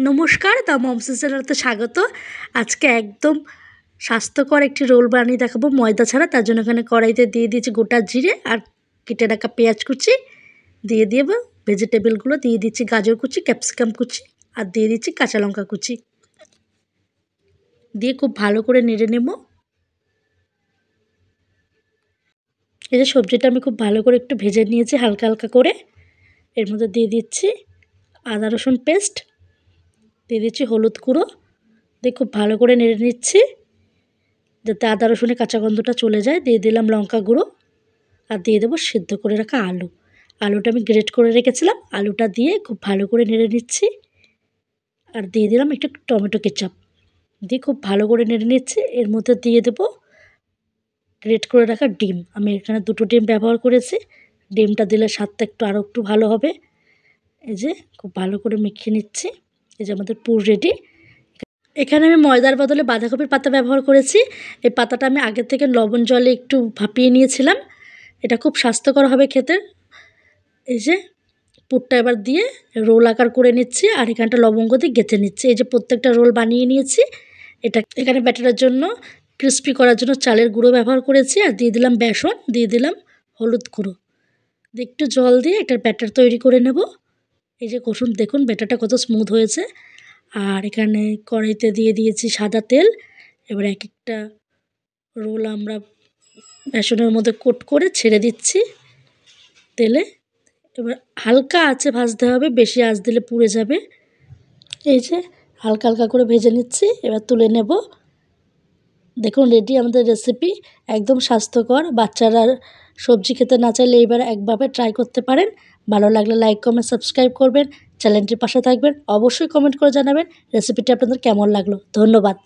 নমস্কার, the moms চ্যানেলে স্বাগত। আজকে একদম স্বাস্থ্যকর একটি রোল বানিয়ে দেখাবো ময়দা ছাড়া। তার জন্য এখানে কড়াইতে দিয়ে দিয়েছি গোটা জিরে আর কেটে রাখা পেঁয়াজ কুচি, দিয়ে দেবো ভেজিটেবলগুলো, দিয়ে দিচ্ছি গাজর কুচি, ক্যাপসিকাম কুচি আর দিয়ে দিচ্ছি কাঁচা লঙ্কা কুচি, দিয়ে খুব ভালো করে নেড়ে নেব। এই যে সবজিটা আমি খুব ভালো করে একটু ভেজে নিয়েছি হালকা হালকা করে। এর মধ্যে দিয়ে দিচ্ছি আদা রসুন পেস্ট, দিয়ে দিচ্ছি হলুদ গুঁড়ো, দিয়ে খুব ভালো করে নেড়ে নিচ্ছি যাতে আদা রসুনের কাঁচা গন্ধটা চলে যায়। দিয়ে দিলাম লঙ্কা গুঁড়ো আর দিয়ে দেবো সেদ্ধ করে রাখা আলুটা আমি গ্রেট করে রেখেছিলাম, আলুটা দিয়ে খুব ভালো করে নেড়ে নিচ্ছি। আর দিয়ে দিলাম একটু টমেটো কেচাপ, দিয়ে খুব ভালো করে নেড়ে নিচ্ছি। এর মধ্যে দিয়ে দেবো গ্রেট করে রাখা ডিম। আমি এখানে 2টো ডিম ব্যবহার করেছি। ডিমটা দিলে স্বাদটা আরও একটু ভালো হবে। এই যে খুব ভালো করে মেখে নিচ্ছি। এই যে আমাদের পুর রেডি। এখানে আমি ময়দার বদলে বাঁধাকপির পাতা ব্যবহার করেছি। এই পাতাটা আমি আগের থেকে লবণ জলে একটু ভাপিয়ে নিয়েছিলাম। এটা খুব স্বাস্থ্যকর হবে খেতে। এই যে পুরটা এবার দিয়ে রোল আকার করে নিচ্ছি আর এখানটা লবঙ্গ দিয়ে গেঁথে নিচ্ছি। এই যে প্রত্যেকটা রোল বানিয়ে নিয়েছি। এখানে ব্যাটারের জন্য ক্রিস্পি করার জন্য চালের গুঁড়ো ব্যবহার করেছি আর দিয়ে দিলাম বেসন, দিয়ে দিলাম হলুদ গুঁড়ো, দিয়ে একটু জল দিয়ে এটার ব্যাটার তৈরি করে নেব। এই যে দেখুন ব্যাটারটা কত স্মুথ হয়েছে। আর এখানে কড়াইতে দিয়ে দিয়েছি সাদা তেল। এবার এক একটা রোল আমরা বেসনের মধ্যে কোট করে ছেড়ে দিচ্ছি তেলে। এবার হালকা আঁচে ভাজতে হবে, বেশি আঁচ দিলে পুড়ে যাবে। এই যে হালকা হালকা করে ভেজে নিচ্ছি, এবার তুলে নেব। দেখুন রেডি আমাদের রেসিপি, একদম স্বাস্থ্যকর। বাচ্চারা সবজি খেতে না চাইলে এইবার একভাবে ট্রাই করতে পারেন। ভালো লাগলে লাইক কমেন্ট সাবস্ক্রাইব করবেন, চ্যানেলটির পাশে থাকবেন। অবশ্যই কমেন্ট করে জানাবেন রেসিপিটি আপনাদের কেমন লাগলো। ধন্যবাদ।